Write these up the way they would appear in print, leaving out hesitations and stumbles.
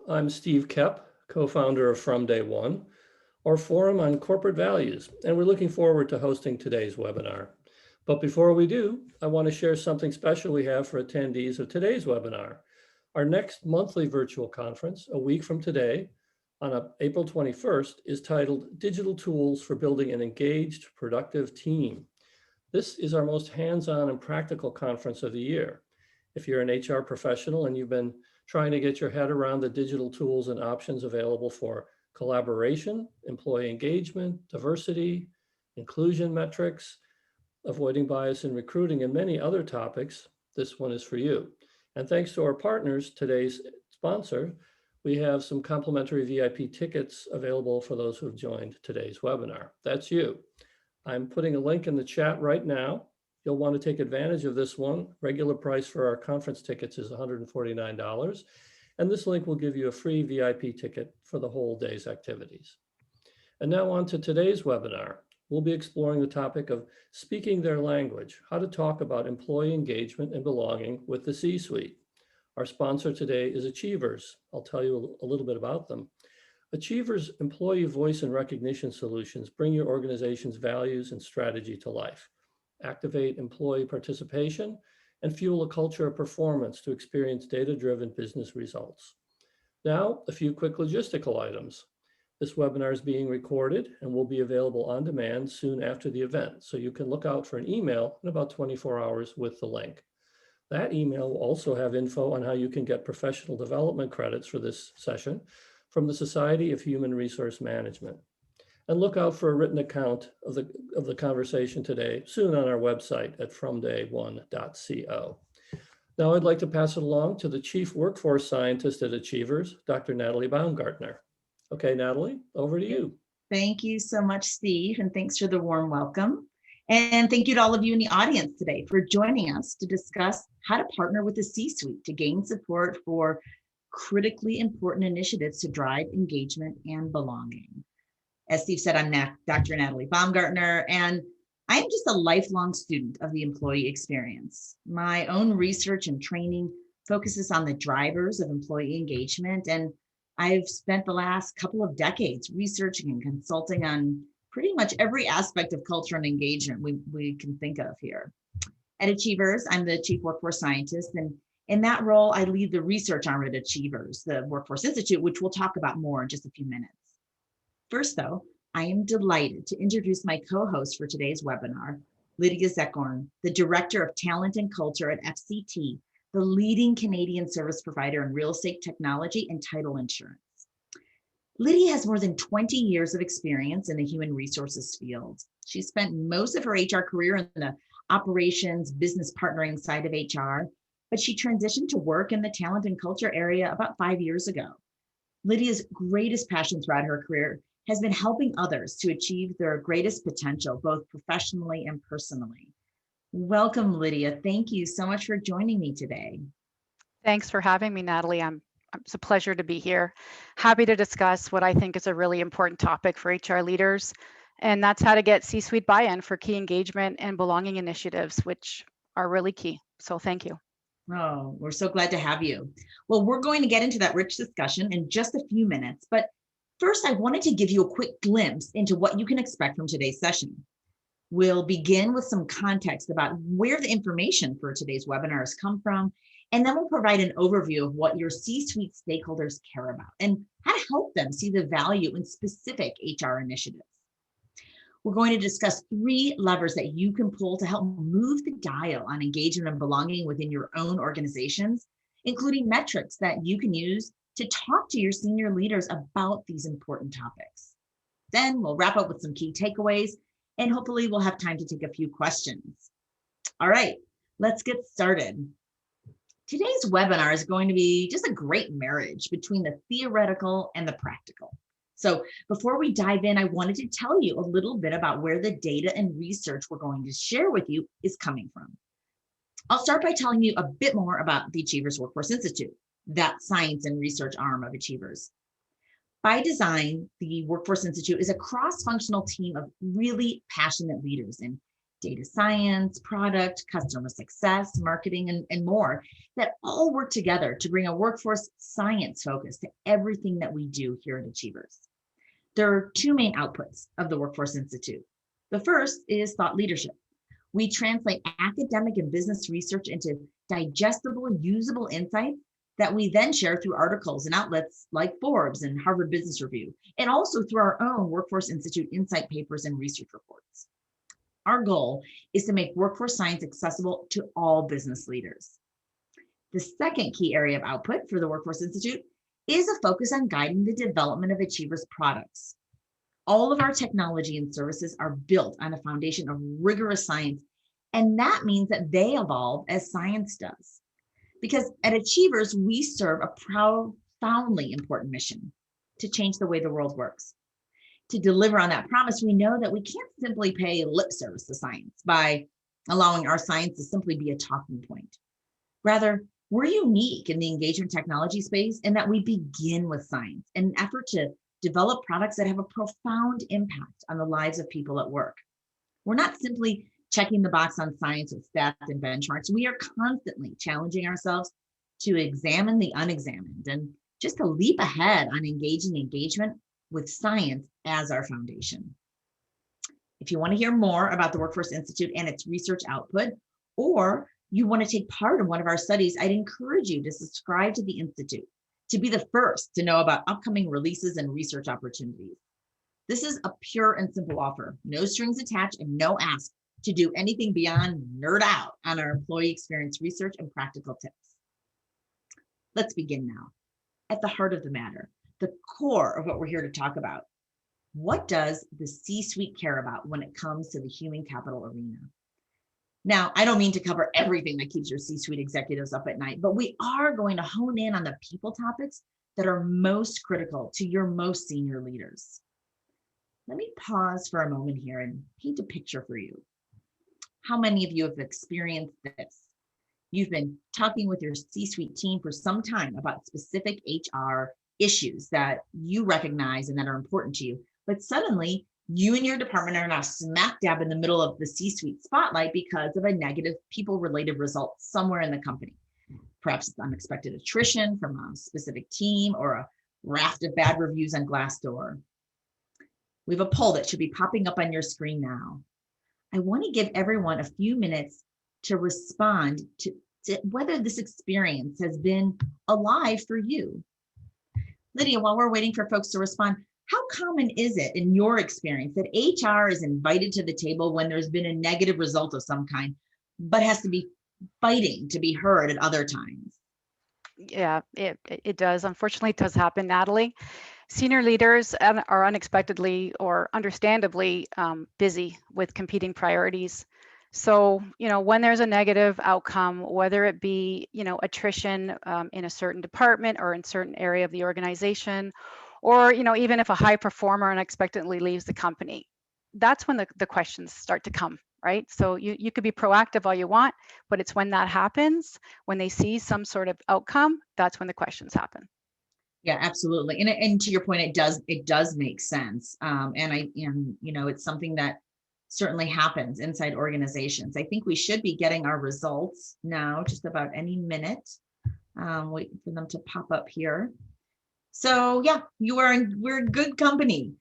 I'm Steve Kepp, co-founder of From Day One, our forum on corporate values, and we're looking forward to hosting today's webinar. But before we do, I want to share something special we have for attendees of today's webinar. Our next monthly virtual conference, a week from today, on April 21st, is titled Digital Tools for Building an Engaged, Productive Team. This is our most hands-on and practical conference of the year. If you're an HR professional and you've been trying to get your head around the digital tools and options available for collaboration, employee engagement, diversity, inclusion metrics, avoiding bias in recruiting, and many other topics, this one is for you. And thanks to our partners, today's sponsor, we have some complimentary VIP tickets available for those who have joined today's webinar. That's you. I'm putting a link in the chat right now. You'll want to take advantage of this one. Regular price for our conference tickets is $149. And this link will give you a free VIP ticket for the whole day's activities. And now on to today's webinar. We'll be exploring the topic of speaking their language, how to talk about employee engagement and belonging with the C-suite. Our sponsor today is Achievers. I'll tell you a little bit about them. Achievers' employee voice and recognition solutions bring your organization's values and strategy to life, activate employee participation, and fuel a culture of performance to experience data-driven business results. Now, a few quick logistical items. This webinar is being recorded and will be available on demand soon after the event, so you can look out for an email in about 24 hours with the link. That email will also have info on how you can get professional development credits for this session from the Society of Human Resource Management. And look out for a written account of the conversation today soon on our website at fromday1.co. Now I'd like to pass it along to the Chief Workforce Scientist at Achievers, Dr. Natalie Baumgartner. Okay, Natalie, over to you. Thank you so much, Steve, and thanks for the warm welcome. And thank you to all of you in the audience today for joining us to discuss how to partner with the C-suite to gain support for critically important initiatives to drive engagement and belonging. As Steve said, I'm Dr. Natalie Baumgartner, and I am just a lifelong student of the employee experience. My own research and training focuses on the drivers of employee engagement, and I've spent the last couple of decades researching and consulting on pretty much every aspect of culture and engagement we can think of here. At Achievers, I'm the Chief Workforce Scientist, and in that role, I lead the research arm at Achievers, the Workforce Institute, which we'll talk about more in just a few minutes. First, though, I am delighted to introduce my co-host for today's webinar, Lydia Zekorn, the Director of Talent and Culture at FCT, the leading Canadian service provider in real estate technology and title insurance. Lydia has more than 20 years of experience in the human resources field. She spent most of her HR career in the operations, business partnering side of HR, but she transitioned to work in the talent and culture area about 5 years ago. Lydia's greatest passion throughout her career has been helping others to achieve their greatest potential, both professionally and personally. Welcome, Lydia. Thank you so much for joining me today. Thanks for having me, Natalie. It's a pleasure to be here. Happy to discuss what I think is a really important topic for HR leaders, and that's how to get C-suite buy-in for key engagement and belonging initiatives, which are really key. So thank you. Oh, we're so glad to have you. Well, we're going to get into that rich discussion in just a few minutes, but first I wanted to give you a quick glimpse into what you can expect from today's session. We'll begin with some context about where the information for today's webinar has come from, and then we'll provide an overview of what your C-suite stakeholders care about and how to help them see the value in specific HR initiatives. We're going to discuss 3 levers that you can pull to help move the dial on engagement and belonging within your own organizations, including metrics that you can use to talk to your senior leaders about these important topics. Then we'll wrap up with some key takeaways, and hopefully we'll have time to take a few questions. All right, let's get started. Today's webinar is going to be just a great marriage between the theoretical and the practical. So before we dive in, I wanted to tell you a little bit about where the data and research we're going to share with you is coming from. I'll start by telling you a bit more about the Achievers Workforce Institute, that science and research arm of Achievers. By design, the Workforce Institute is a cross-functional team of really passionate leaders in data science, product, customer success, marketing, and more that all work together to bring a workforce science focus to everything that we do here at Achievers. There are two main outputs of the Workforce Institute. The first is thought leadership. We translate academic and business research into digestible, usable insights that we then share through articles and outlets like Forbes and Harvard Business Review, and also through our own Workforce Institute insight papers and research reports. Our goal is to make workforce science accessible to all business leaders. The second key area of output for the Workforce Institute is a focus on guiding the development of Achievers products. All of our technology and services are built on a foundation of rigorous science, and that means that they evolve as science does. Because at Achievers, we serve a profoundly important mission to change the way the world works. To deliver on that promise, we know that we can't simply pay lip service to science by allowing our science to simply be a talking point. Rather, we're unique in the engagement technology space in that we begin with science in an effort to develop products that have a profound impact on the lives of people at work. We're not simply checking the box on science with stats and benchmarks. We are constantly challenging ourselves to examine the unexamined and just to leap ahead on engaging engagement with science as our foundation. If you want to hear more about the Workforce Institute and its research output, or you want to take part in one of our studies, I'd encourage you to subscribe to the Institute to be the first to know about upcoming releases and research opportunities. This is a pure and simple offer, no strings attached and no ask to do anything beyond nerd out on our employee experience research and practical tips. Let's begin now. At the heart of the matter, the core of what we're here to talk about. What does the C-suite care about when it comes to the human capital arena? Now, I don't mean to cover everything that keeps your C-suite executives up at night, but we are going to hone in on the people topics that are most critical to your most senior leaders. Let me pause for a moment here and paint a picture for you. How many of you have experienced this? You've been talking with your C-suite team for some time about specific HR issues that you recognize and that are important to you, but suddenly you and your department are now smack dab in the middle of the C-suite spotlight because of a negative people-related result somewhere in the company. Perhaps it's unexpected attrition from a specific team or a raft of bad reviews on Glassdoor. We have a poll that should be popping up on your screen now. I want to give everyone a few minutes to respond to whether this experience has been alive for you. Lydia, while we're waiting for folks to respond, how common is it in your experience that HR is invited to the table when there's been a negative result of some kind, but has to be fighting to be heard at other times? Yeah, it does. Unfortunately, it does happen, Natalie. Senior leaders are unexpectedly or understandably busy with competing priorities. So, when there's a negative outcome, whether it be, attrition in a certain department or in certain area of the organization, or, even if a high performer unexpectedly leaves the company, that's when the questions start to come, right? So you could be proactive all you want, but it's when that happens, when they see some sort of outcome, that's when the questions happen. Yeah, absolutely. And to your point, it does make sense. And it's something that certainly happens inside organizations. I think we should be getting our results now, just about any minute. Waiting for them to pop up here. So yeah, we're in good company.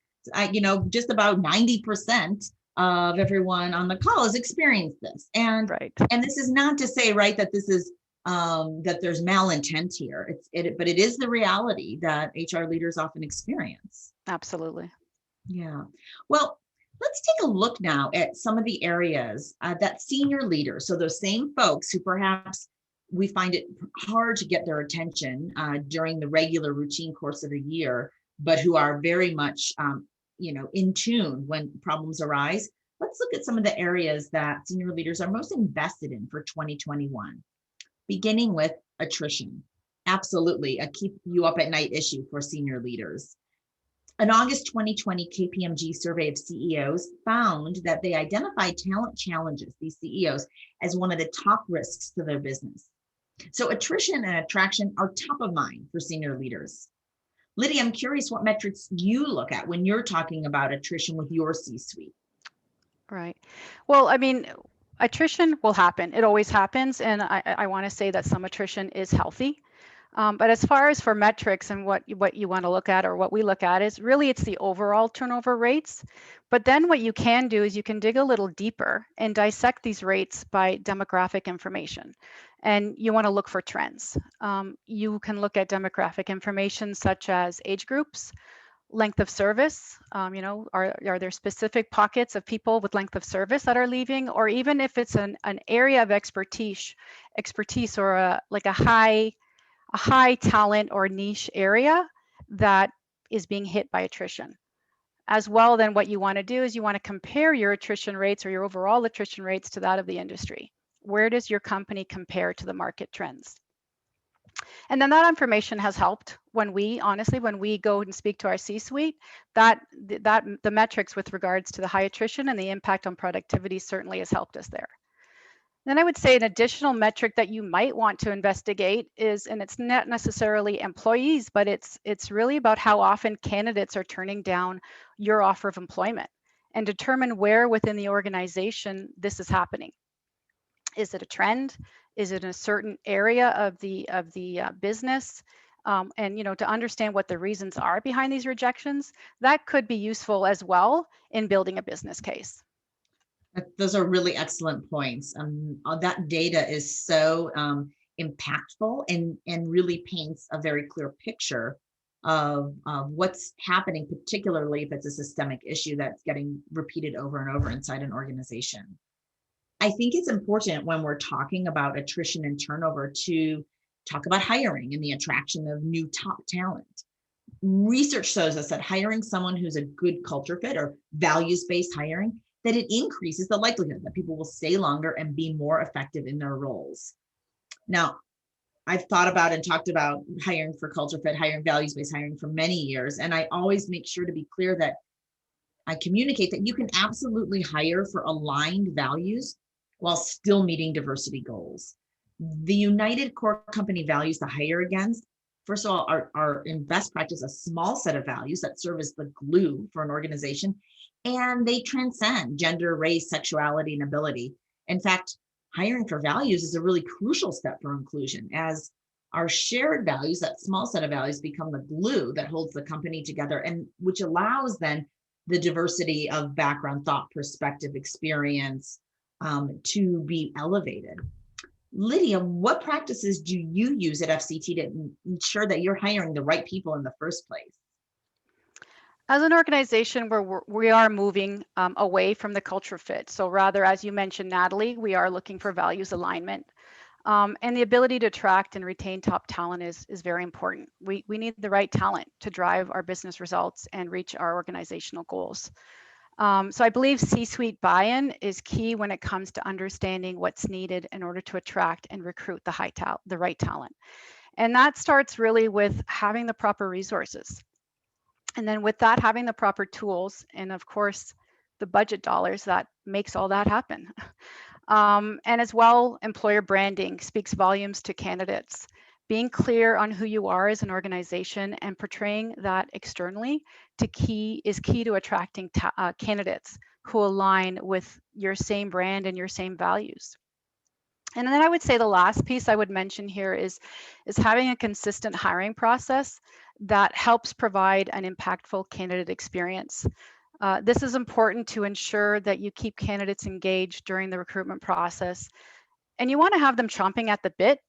Just about 90% of everyone on the call has experienced this. And right. And this is not to say, right, that this is that there's malintent here. But it is the reality that HR leaders often experience. Absolutely. Yeah. Well, let's take a look now at some of the areas that senior leaders, so those same folks who perhaps we find it hard to get their attention during the regular routine course of the year, but who are very much, in tune when problems arise. Let's look at some of the areas that senior leaders are most invested in for 2021, beginning with attrition. Absolutely a keep you up at night issue for senior leaders. An August 2020 KPMG survey of CEOs found that they identified talent challenges, these CEOs, as one of the top risks to their business. So attrition and attraction are top of mind for senior leaders. Lydia, I'm curious what metrics you look at when you're talking about attrition with your C-suite. Right. Well, I mean, attrition will happen. It always happens. And I want to say that some attrition is healthy. But as far as for metrics and what you want to look at, or what we look at, is really it's the overall turnover rates. But then what you can do is you can dig a little deeper and dissect these rates by demographic information. And you want to look for trends. You can look at demographic information such as age groups, length of service. Are there specific pockets of people with length of service that are leaving, or even if it's an area of expertise, or like a high talent or niche area that is being hit by attrition. As well, then what you want to do is you want to compare your attrition rates or your overall attrition rates to that of the industry. Where does your company compare to the market trends? And then that information has helped when we go and speak to our C-suite, that the metrics with regards to the high attrition and the impact on productivity certainly has helped us there. Then I would say an additional metric that you might want to investigate is, and it's not necessarily employees, but it's really about how often candidates are turning down your offer of employment, and determine where within the organization this is happening. Is it a trend? Is it in a certain area of the business? And to understand what the reasons are behind these rejections, that could be useful as well in building a business case. Those are really excellent points. That data is so impactful and really paints a very clear picture of what's happening, particularly if it's a systemic issue that's getting repeated over and over inside an organization. I think it's important when we're talking about attrition and turnover to talk about hiring and the attraction of new top talent. Research shows us that hiring someone who's a good culture fit, or values-based hiring, that it increases the likelihood that people will stay longer and be more effective in their roles. Now, I've thought about and talked about hiring for culture fit, hiring values-based hiring for many years, and I always make sure to be clear that I communicate that you can absolutely hire for aligned values while still meeting diversity goals. The United Core Company values to hire against, first of all, are in best practice a small set of values that serve as the glue for an organization, and they transcend gender, race, sexuality, and ability. In fact, hiring for values is a really crucial step for inclusion, as our shared values, that small set of values, become the glue that holds the company together, and which allows then the diversity of background, thought, perspective, experience to be elevated. Lydia, what practices do you use at FCT to ensure that you're hiring the right people in the first place? As an organization where we are moving away from the culture fit, so rather, as you mentioned, Natalie, we are looking for values alignment. And the ability to attract and retain top talent is very important. We need the right talent to drive our business results and reach our organizational goals. So I believe C-suite buy-in is key when it comes to understanding what's needed in order to attract and recruit the right talent. And that starts really with having the proper resources. And then with that, having the proper tools, and of course, the budget dollars that makes all that happen. And as well, employer branding speaks volumes to candidates. Being clear on who you are as an organization and portraying that externally is key to attracting candidates who align with your same brand and your same values. And then I would say the last piece I would mention here is having a consistent hiring process that helps provide an impactful candidate experience. This is important to ensure that you keep candidates engaged during the recruitment process, and you want to have them chomping at the bit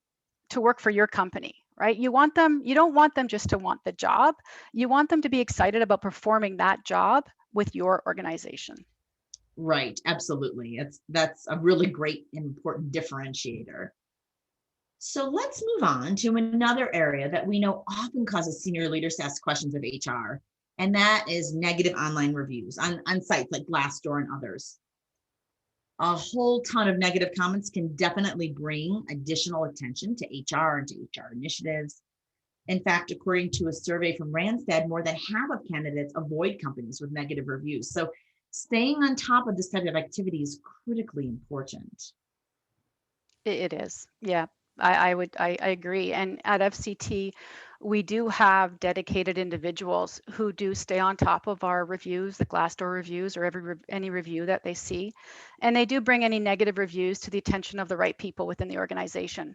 to work for your company, right? You don't want them just to want the job. You want them to be excited about performing that job with your organization. Right, absolutely. That's a really great and important differentiator. So let's move on to another area that we know often causes senior leaders to ask questions of HR, and that is negative online reviews on sites like Glassdoor and others. A whole ton of negative comments can definitely bring additional attention to HR and to HR initiatives. In fact, according to a survey from Randstad, more than half of candidates avoid companies with negative reviews. So staying on top of this type of activity is critically important. It is, yeah. I agree. And at FCT, We do have dedicated individuals who do stay on top of our reviews, the Glassdoor reviews, or any review that they see. And they do bring any negative reviews to the attention of the right people within the organization.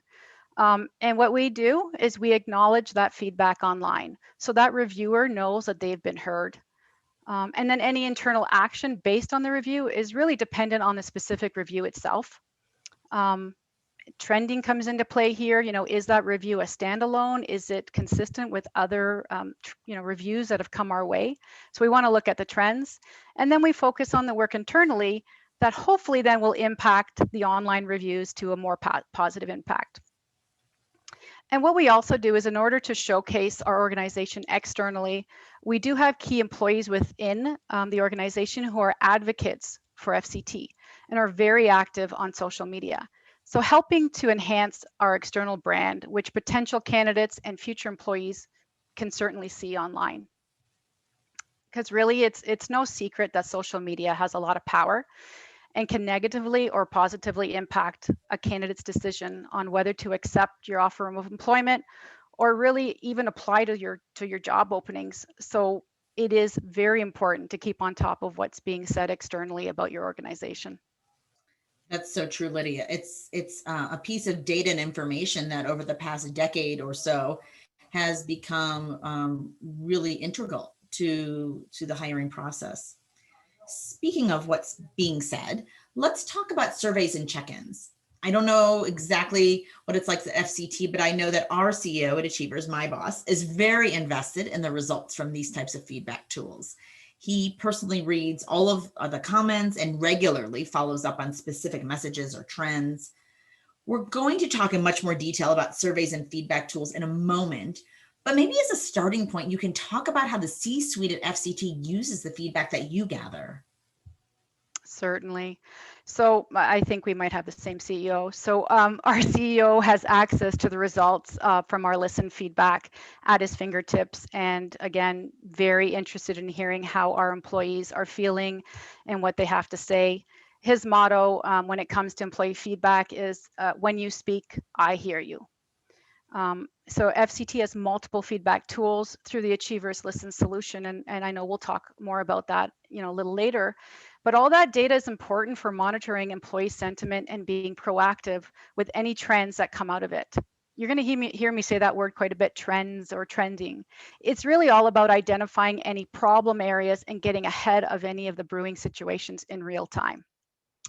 And what we do is we acknowledge that feedback online. So that reviewer knows that they've been heard. And then any internal action based on the review is really dependent on the specific review itself. Trending comes into play here. Is that review a standalone? Is it consistent with other reviews that have come our way? So we want to look at the trends, and then we focus on the work internally that hopefully then will impact the online reviews to a more positive impact. And what we also do is, in order to showcase our organization externally, we do have key employees within the organization who are advocates for FCT and are very active on social media. So helping to enhance our external brand, which potential candidates and future employees can certainly see online. Because really, it's no secret that social media has a lot of power and can negatively or positively impact a candidate's decision on whether to accept your offer of employment or really even apply to your job openings. So it is very important to keep on top of what's being said externally about your organization. That's so true, Lydia. It's a piece of data and information that over the past decade or so has become really integral to the hiring process. Speaking of what's being said, let's talk about surveys and check-ins. I don't know exactly what it's like at FCT, but I know that our CEO at Achievers, my boss, is very invested in the results from these types of feedback tools. He personally reads all of the comments and regularly follows up on specific messages or trends. We're going to talk in much more detail about surveys and feedback tools in a moment, but maybe as a starting point, you can talk about how the C-suite at FCT uses the feedback that you gather. Certainly. So I think we might have the same CEO. So our CEO has access to the results from our listen feedback at his fingertips. And again, very interested in hearing how our employees are feeling and what they have to say. His motto when it comes to employee feedback is, when you speak, I hear you. So FCT has multiple feedback tools through the Achievers Listen solution, and I know we'll talk more about that, a little later. But all that data is important for monitoring employee sentiment and being proactive with any trends that come out of it. You're going to hear me say that word quite a bit, trends or trending. It's really all about identifying any problem areas and getting ahead of any of the brewing situations in real time.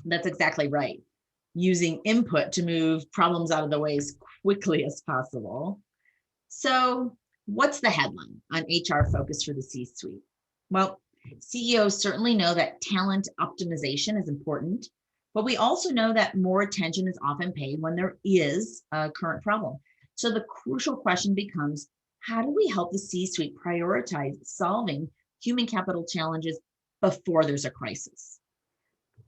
That's exactly right. Using input to move problems out of the way as quickly as possible. So what's the headline on HR focus for the C-suite? Well, CEOs certainly know that talent optimization is important, but we also know that more attention is often paid when there is a current problem. So the crucial question becomes, how do we help the C-suite prioritize solving human capital challenges before there's a crisis?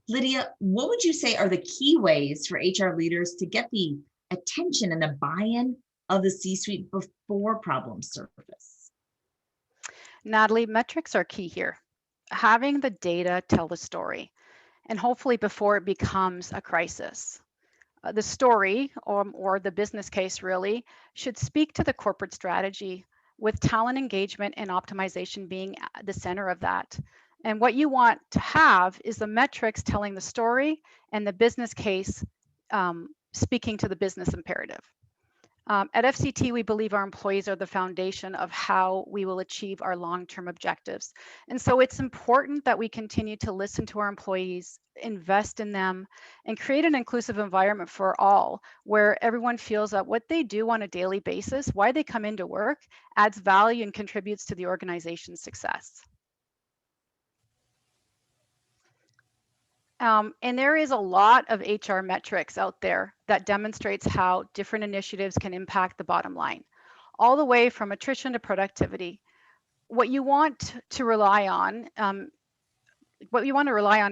Lydia, what would you say are the key ways for HR leaders to get the attention and the buy-in of the C-suite before problems surface? Natalie, metrics are key here. Having the data tell the story, and hopefully before it becomes a crisis. The story or the business case really should speak to the corporate strategy, with talent engagement and optimization being the center of that. And what you want to have is the metrics telling the story and the business case speaking to the business imperative. At FCT, we believe our employees are the foundation of how we will achieve our long-term objectives. And so it's important that we continue to listen to our employees, invest in them, and create an inclusive environment for all, where everyone feels that what they do on a daily basis, why they come into work, adds value and contributes to the organization's success. And there is a lot of HR metrics out there that demonstrates how different initiatives can impact the bottom line, all the way from attrition to productivity. What you want to rely on,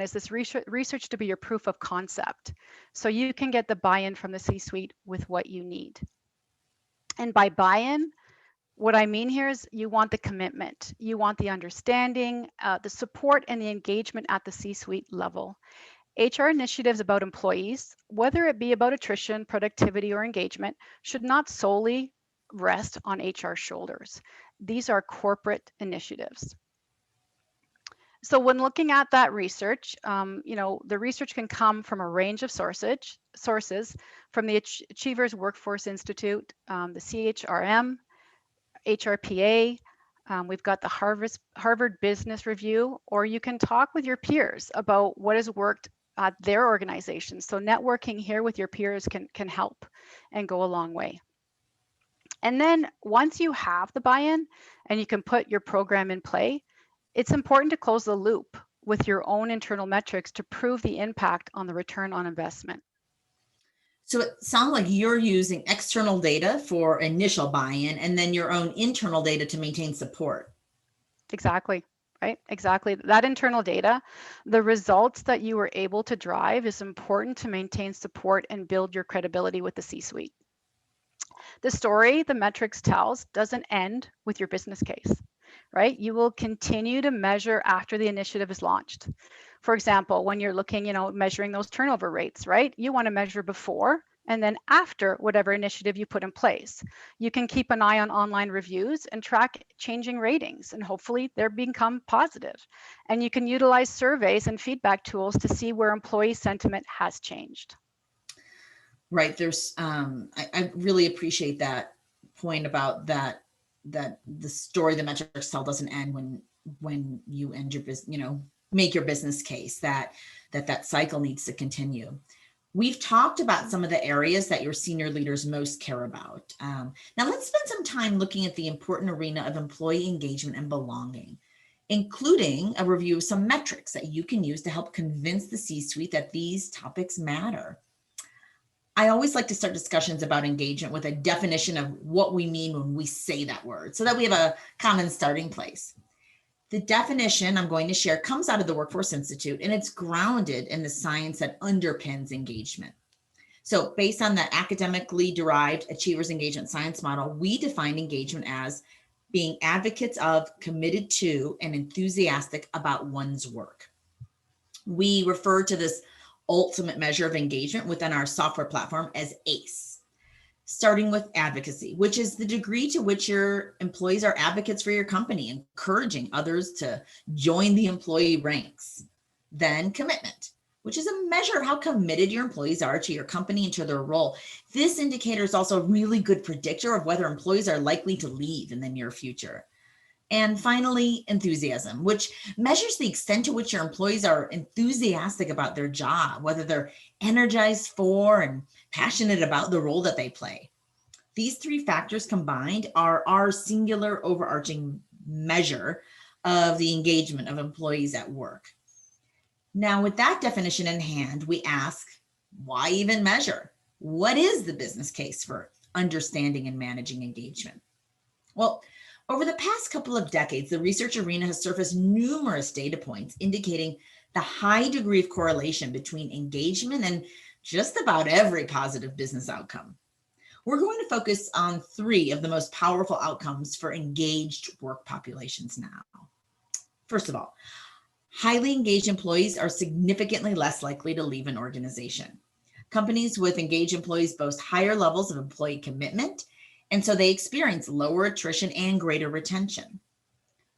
is this research to be your proof of concept, so you can get the buy-in from the C-suite with what you need. And by buy-in, what I mean here is you want the commitment, you want the understanding, the support, and the engagement at the C-suite level. HR initiatives about employees, whether it be about attrition, productivity, or engagement, should not solely rest on HR shoulders. These are corporate initiatives. So when looking at that research, the research can come from a range of sources from the Achievers Workforce Institute, the CHRM, HRPA, we've got the Harvard Business Review, or you can talk with your peers about what has worked at their organization. So networking here with your peers can help and go a long way. And then once you have the buy-in and you can put your program in play, it's important to close the loop with your own internal metrics to prove the impact on the return on investment. So it sounds like you're using external data for initial buy-in and then your own internal data to maintain support. Exactly, right? Exactly. That internal data, the results that you were able to drive is important to maintain support and build your credibility with the C-suite. The story the metrics tells doesn't end with your business case, right? You will continue to measure after the initiative is launched. For example, when you're looking, measuring those turnover rates, right? You want to measure before and then after whatever initiative you put in place. You can keep an eye on online reviews and track changing ratings, and hopefully they become positive. And you can utilize surveys and feedback tools to see where employee sentiment has changed. Right. There's, I really appreciate that point about that the story the metrics tell doesn't end when you end your business, make your business case, that cycle needs to continue. We've talked about some of the areas that your senior leaders most care about. Now let's spend some time looking at the important arena of employee engagement and belonging, including a review of some metrics that you can use to help convince the C-suite that these topics matter. I always like to start discussions about engagement with a definition of what we mean when we say that word, so that we have a common starting place. The definition I'm going to share comes out of the Workforce Institute, and it's grounded in the science that underpins engagement. So based on the academically derived Achievers Engagement Science model, we define engagement as being advocates of, committed to, and enthusiastic about one's work. We refer to this ultimate measure of engagement within our software platform as ACE, starting with advocacy, which is the degree to which your employees are advocates for your company, encouraging others to join the employee ranks. Then commitment, which is a measure of how committed your employees are to your company and to their role. This indicator is also a really good predictor of whether employees are likely to leave in the near future. And finally, enthusiasm, which measures the extent to which your employees are enthusiastic about their job, whether they're energized for and passionate about the role that they play. These three factors combined are our singular overarching measure of the engagement of employees at work. Now, with that definition in hand, we ask, why even measure? What is the business case for understanding and managing engagement? Well, over the past couple of decades, the research arena has surfaced numerous data points indicating the high degree of correlation between engagement and just about every positive business outcome. We're going to focus on three of the most powerful outcomes for engaged work populations now. First of all, highly engaged employees are significantly less likely to leave an organization. Companies with engaged employees boast higher levels of employee commitment, and so they experience lower attrition and greater retention.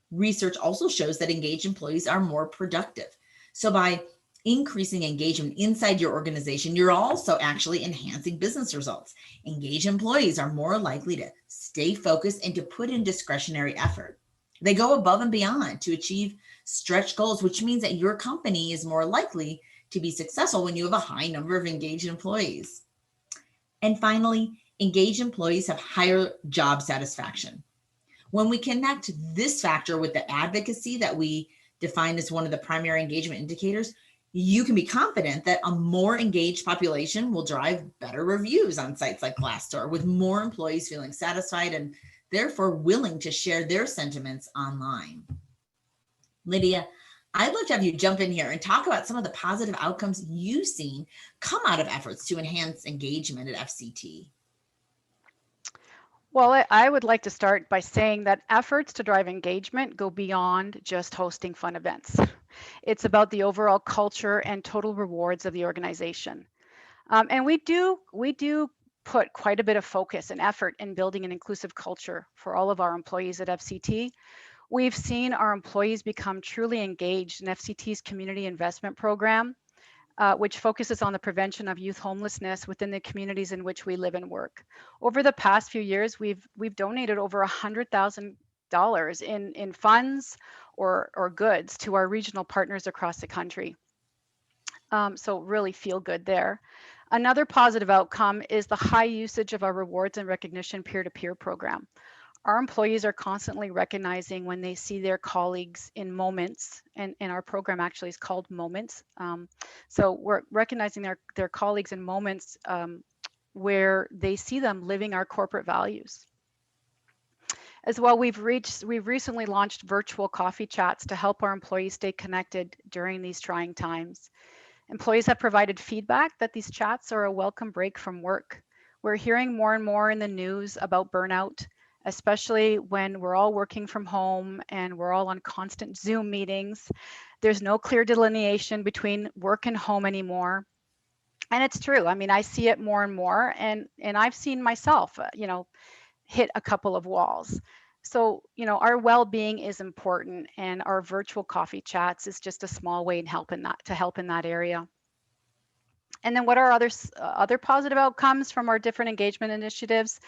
Research also shows that engaged employees are more productive. So by increasing engagement inside your organization, you're also actually enhancing business results. Engaged employees are more likely to stay focused and to put in discretionary effort. They go above and beyond to achieve stretch goals, which means that your company is more likely to be successful when you have a high number of engaged employees. And finally, engaged employees have higher job satisfaction. When we connect this factor with the advocacy that we define as one of the primary engagement indicators, you can be confident that a more engaged population will drive better reviews on sites like Glassdoor, with more employees feeling satisfied and therefore willing to share their sentiments online. Lydia, I'd love to have you jump in here and talk about some of the positive outcomes you've seen come out of efforts to enhance engagement at FCT. Well, I would like to start by saying that efforts to drive engagement go beyond just hosting fun events. It's about the overall culture and total rewards of the organization. And we do put quite a bit of focus and effort in building an inclusive culture for all of our employees at FCT. We've seen our employees become truly engaged in FCT's community investment program, which focuses on the prevention of youth homelessness within the communities in which we live and work. Over the past few years, we've donated over $100,000 in funds or goods to our regional partners across the country. So really feel good there. Another positive outcome is the high usage of our rewards and recognition peer-to-peer program. Our employees are constantly recognizing when they see their colleagues in moments, and our program actually is called Moments. So we're recognizing their colleagues in moments where they see them living our corporate values. As well, we've recently launched virtual coffee chats to help our employees stay connected during these trying times. Employees have provided feedback that these chats are a welcome break from work. We're hearing more and more in the news about burnout, especially when we're all working from home and we're all on constant Zoom meetings. There's no clear delineation between work and home anymore. And it's true. I mean, I see it more and more, and I've seen myself, hit a couple of walls. So, our well-being is important, and our virtual coffee chats is just a small way to help in that area. And then what are other positive outcomes from our different engagement initiatives?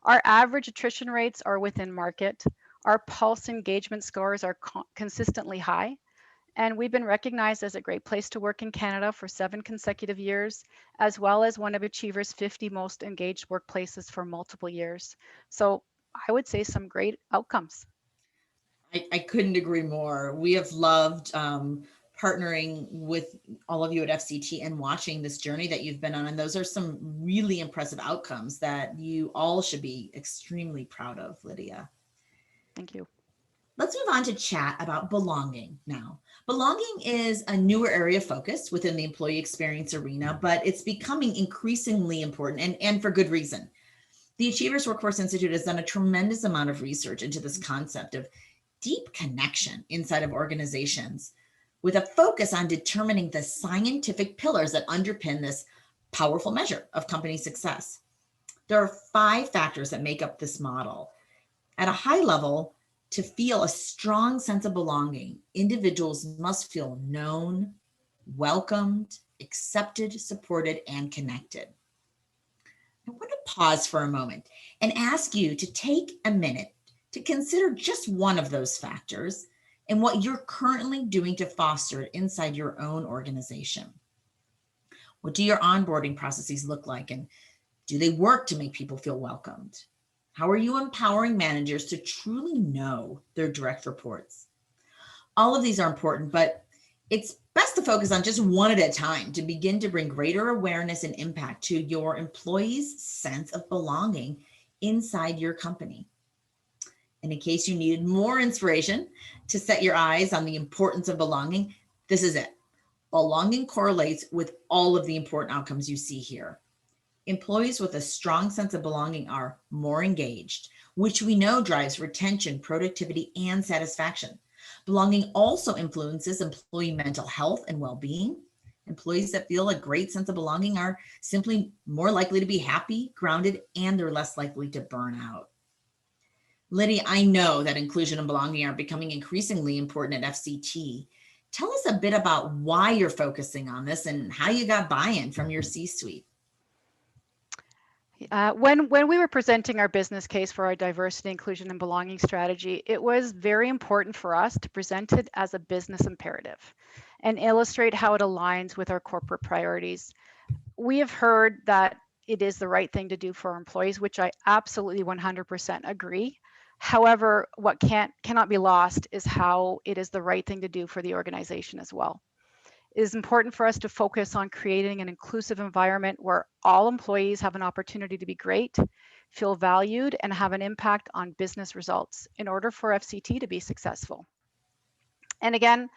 Our average attrition rates are within market. Our pulse engagement scores are consistently high. And we've been recognized as a great place to work in Canada for 7 consecutive years, as well as one of Achiever's 50 most engaged workplaces for multiple years. So I would say some great outcomes. I couldn't agree more. We have loved partnering with all of you at FCT and watching this journey that you've been on. And those are some really impressive outcomes that you all should be extremely proud of, Lydia. Thank you. Let's move on to chat about belonging now. Belonging is a newer area of focus within the employee experience arena, but it's becoming increasingly important, and for good reason. The Achievers Workforce Institute has done a tremendous amount of research into this concept of deep connection inside of organizations, with a focus on determining the scientific pillars that underpin this powerful measure of company success. There are 5 factors that make up this model. At a high level, to feel a strong sense of belonging, individuals must feel known, welcomed, accepted, supported, and connected. I want to pause for a moment and ask you to take a minute to consider just one of those factors and what you're currently doing to foster it inside your own organization. What do your onboarding processes look like, and do they work to make people feel welcomed? How are you empowering managers to truly know their direct reports? All of these are important, but it's best to focus on just one at a time to begin to bring greater awareness and impact to your employees' sense of belonging inside your company. And in case you needed more inspiration to set your eyes on the importance of belonging, this is it. Belonging correlates with all of the important outcomes you see here. Employees with a strong sense of belonging are more engaged, which we know drives retention, productivity, and satisfaction. Belonging also influences employee mental health and well-being. Employees that feel a great sense of belonging are simply more likely to be happy, grounded, and they're less likely to burn out. Lydia, I know that inclusion and belonging are becoming increasingly important at FCT. Tell us a bit about why you're focusing on this and how you got buy-in from your C-suite. When we were presenting our business case for our diversity, inclusion, and belonging strategy, it was very important for us to present it as a business imperative and illustrate how it aligns with our corporate priorities. We have heard that it is the right thing to do for our employees, which I absolutely 100% agree. However, what cannot be lost is how it is the right thing to do for the organization as well. It is important for us to focus on creating an inclusive environment where all employees have an opportunity to be great, feel valued, and have an impact on business results in order for FCT to be successful. And again,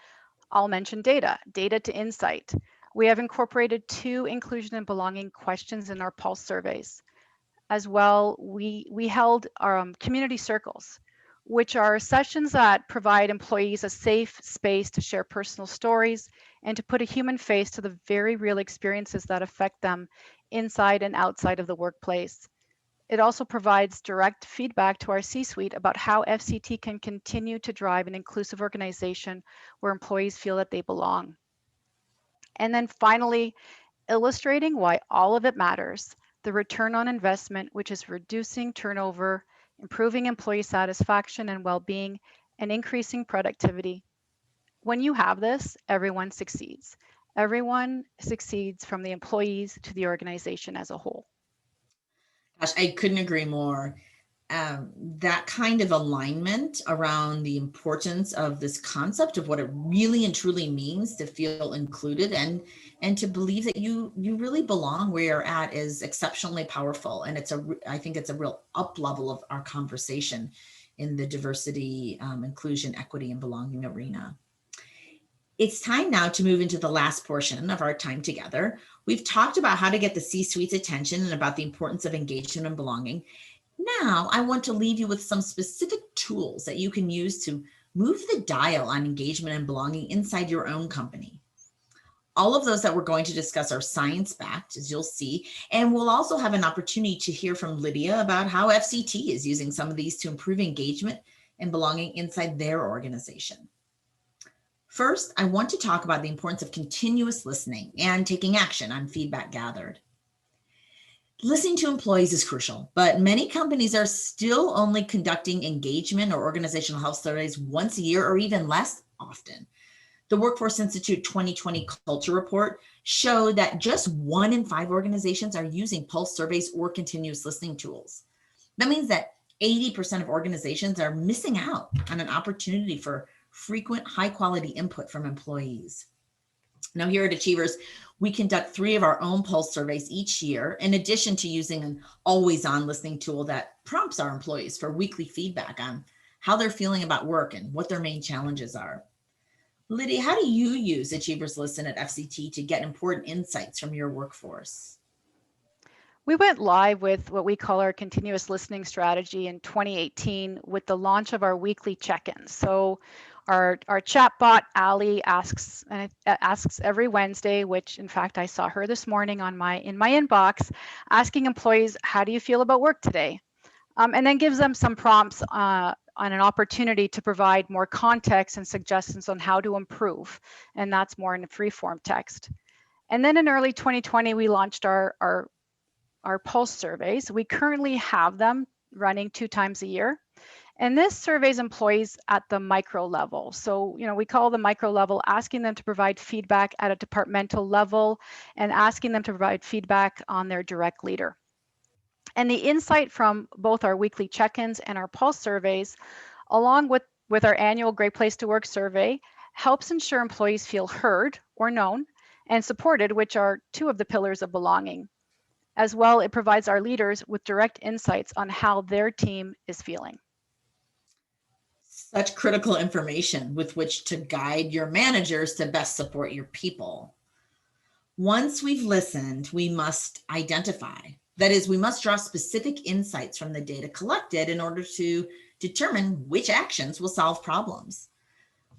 I'll mention data to insight. We have incorporated 2 inclusion and belonging questions in our pulse surveys. As well, we held our community circles which are sessions that provide employees a safe space to share personal stories and to put a human face to the very real experiences that affect them inside and outside of the workplace. It also provides direct feedback to our C-suite about how FCT can continue to drive an inclusive organization where employees feel that they belong. And then finally, illustrating why all of it matters, the return on investment, which is reducing turnover, improving employee satisfaction and well-being, and increasing productivity. When you have this, everyone succeeds. Everyone succeeds from the employees to the organization as a whole. Gosh, I couldn't agree more. That kind of alignment around the importance of this concept of what it really and truly means to feel included and to believe that you really belong where you're at is exceptionally powerful. And I think it's a real up level of our conversation in the diversity, inclusion, equity, and belonging arena. It's time now to move into the last portion of our time together. We've talked about how to get the C-suite's attention and about the importance of engagement and belonging. Now, I want to leave you with some specific tools that you can use to move the dial on engagement and belonging inside your own company. All of those that we're going to discuss are science-backed, as you'll see, and we'll also have an opportunity to hear from Lydia about how FCT is using some of these to improve engagement and belonging inside their organization. First, I want to talk about the importance of continuous listening and taking action on feedback gathered. Listening to employees is crucial, but many companies are still only conducting engagement or organizational health surveys once a year or even less often. The Workforce Institute 2020 Culture Report showed that just 1 in 5 organizations are using pulse surveys or continuous listening tools. That means that 80% of organizations are missing out on an opportunity for frequent, high-quality input from employees. Now, here at Achievers, we conduct 3 of our own pulse surveys each year, in addition to using an always-on listening tool that prompts our employees for weekly feedback on how they're feeling about work and what their main challenges are. Lydia, how do you use Achievers Listen at FCT to get important insights from your workforce? We went live with what we call our continuous listening strategy in 2018 with the launch of our weekly check-ins. So our chatbot, Ali, asks every Wednesday, which in fact I saw her this morning in my inbox, asking employees, how do you feel about work today? And then gives them some prompts on an opportunity to provide more context and suggestions on how to improve. And that's more in a free form text. And then in early 2020, we launched our pulse surveys. We currently have them running 2 times a year. And this surveys employees at the micro level. So, we call the micro level, asking them to provide feedback at a departmental level and asking them to provide feedback on their direct leader. And the insight from both our weekly check-ins and our pulse surveys, along with our annual Great Place to Work survey, helps ensure employees feel heard or known and supported, which are 2 of the pillars of belonging. As well, it provides our leaders with direct insights on how their team is feeling. Such critical information with which to guide your managers to best support your people. Once we've listened, we must identify. That is, we must draw specific insights from the data collected in order to determine which actions will solve problems.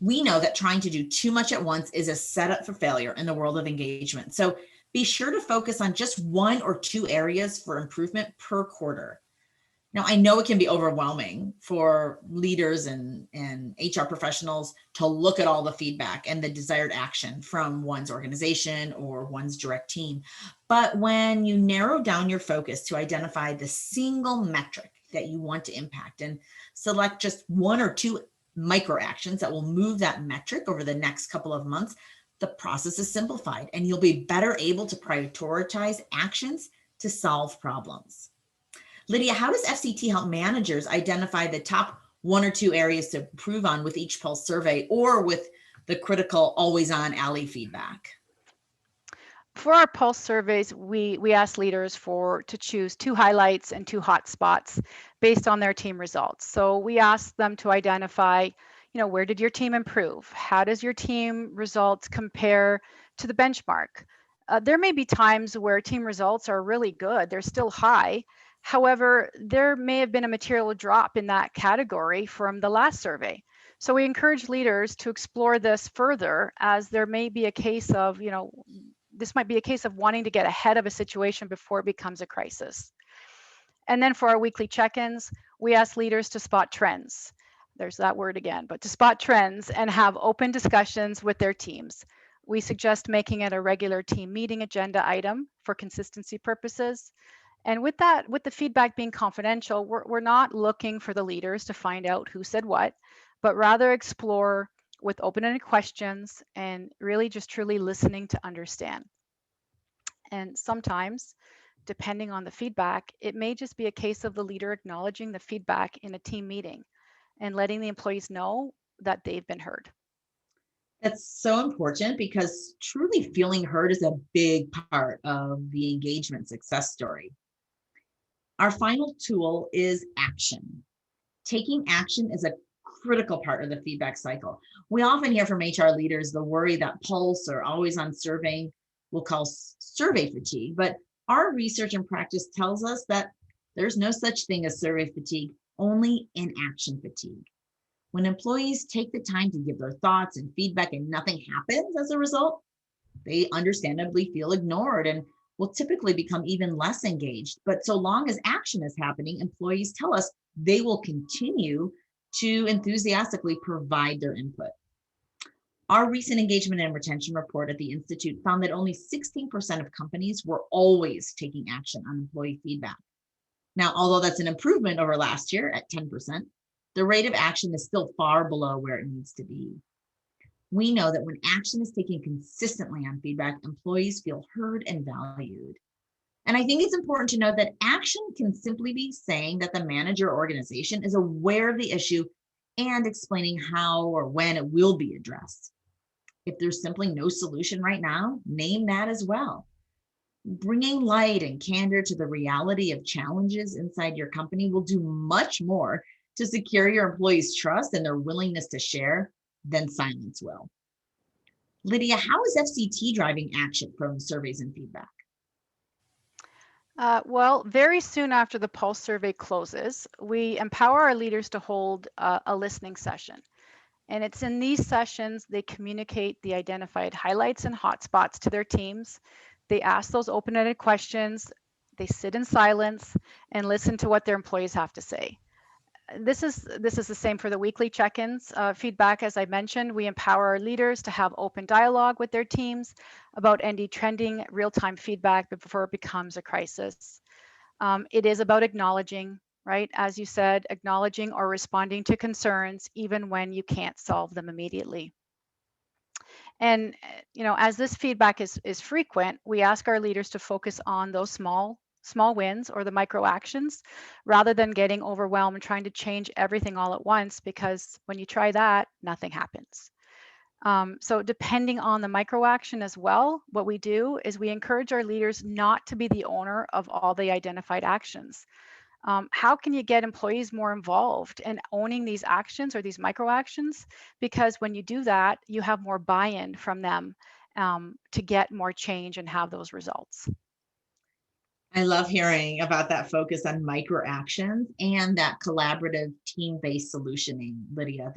We know that trying to do too much at once is a setup for failure in the world of engagement. So be sure to focus on just 1 or 2 areas for improvement per quarter. Now, I know it can be overwhelming for leaders and HR professionals to look at all the feedback and the desired action from one's organization or one's direct team. But when you narrow down your focus to identify the single metric that you want to impact and select just 1 or 2 micro actions that will move that metric over the next couple of months, the process is simplified and you'll be better able to prioritize actions to solve problems. Lydia, how does FCT help managers identify the top 1 or 2 areas to improve on with each pulse survey or with the critical always-on Ali feedback? For our pulse surveys, we ask leaders to choose 2 highlights and 2 hot spots based on their team results. So we ask them to identify, where did your team improve? How does your team results compare to the benchmark? There may be times where team results are really good, they're still high. However, there may have been a material drop in that category from the last survey. So we encourage leaders to explore this further, as there may be a case of, this might be a case of wanting to get ahead of a situation before it becomes a crisis. And then for our weekly check-ins, we ask leaders to spot trends. There's that word again, but to spot trends and have open discussions with their teams. We suggest making it a regular team meeting agenda item for consistency purposes. And with that, with the feedback being confidential, we're not looking for the leaders to find out who said what, but rather explore with open-ended questions and really just truly listening to understand. And sometimes, depending on the feedback, it may just be a case of the leader acknowledging the feedback in a team meeting and letting the employees know that they've been heard. That's so important, because truly feeling heard is a big part of the engagement success story. Our final tool is action. Taking action is a critical part of the feedback cycle. We often hear from HR leaders the worry that pulse or always on surveying will cause survey fatigue, but our research and practice tells us that there's no such thing as survey fatigue, only inaction fatigue. When employees take the time to give their thoughts and feedback and nothing happens as a result, they understandably feel ignored and will typically become even less engaged. But so long as action is happening, employees tell us they will continue to enthusiastically provide their input. Our recent engagement and retention report at the Institute found that only 16% of companies were always taking action on employee feedback. Now, although that's an improvement over last year at 10%, the rate of action is still far below where it needs to be. We know that when action is taken consistently on feedback, employees feel heard and valued. And I think it's important to note that action can simply be saying that the manager or organization is aware of the issue and explaining how or when it will be addressed. If there's simply no solution right now, name that as well. Bringing light and candor to the reality of challenges inside your company will do much more to secure your employees' trust and their willingness to share than silence will. Lydia, how is FCT driving action from surveys and feedback? Well, very soon after the Pulse survey closes, we empower our leaders to hold a listening session. And it's in these sessions they communicate the identified highlights and hotspots to their teams. They ask those open-ended questions, they sit in silence and listen to what their employees have to say. This is the same for the weekly check-ins. Feedback, as I mentioned, we empower our leaders to have open dialogue with their teams about ND trending, real-time feedback before it becomes a crisis. It is about acknowledging, right? As you said, acknowledging or responding to concerns even when you can't solve them immediately. And as this feedback is frequent, we ask our leaders to focus on those small wins or the micro actions rather than getting overwhelmed and trying to change everything all at once, because when you try that, nothing happens. So depending on the micro action as well, what we do is we encourage our leaders not to be the owner of all the identified actions. How can you get employees more involved in owning these actions or these micro actions? Because when you do that, you have more buy-in from them to get more change and have those results. I love hearing about that focus on micro actions and that collaborative team-based solutioning, Lydia.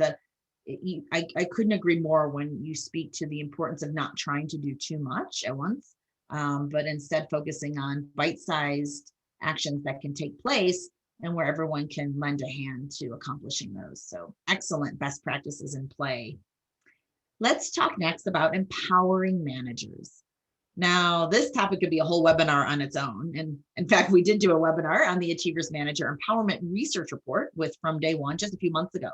I couldn't agree more when you speak to the importance of not trying to do too much at once, but instead focusing on bite-sized actions that can take place and where everyone can lend a hand to accomplishing those. So excellent best practices in play. Let's talk next about empowering managers. Now, this topic could be a whole webinar on its own. And in fact, we did do a webinar on the Achievers Manager Empowerment Research Report with From Day One just a few months ago.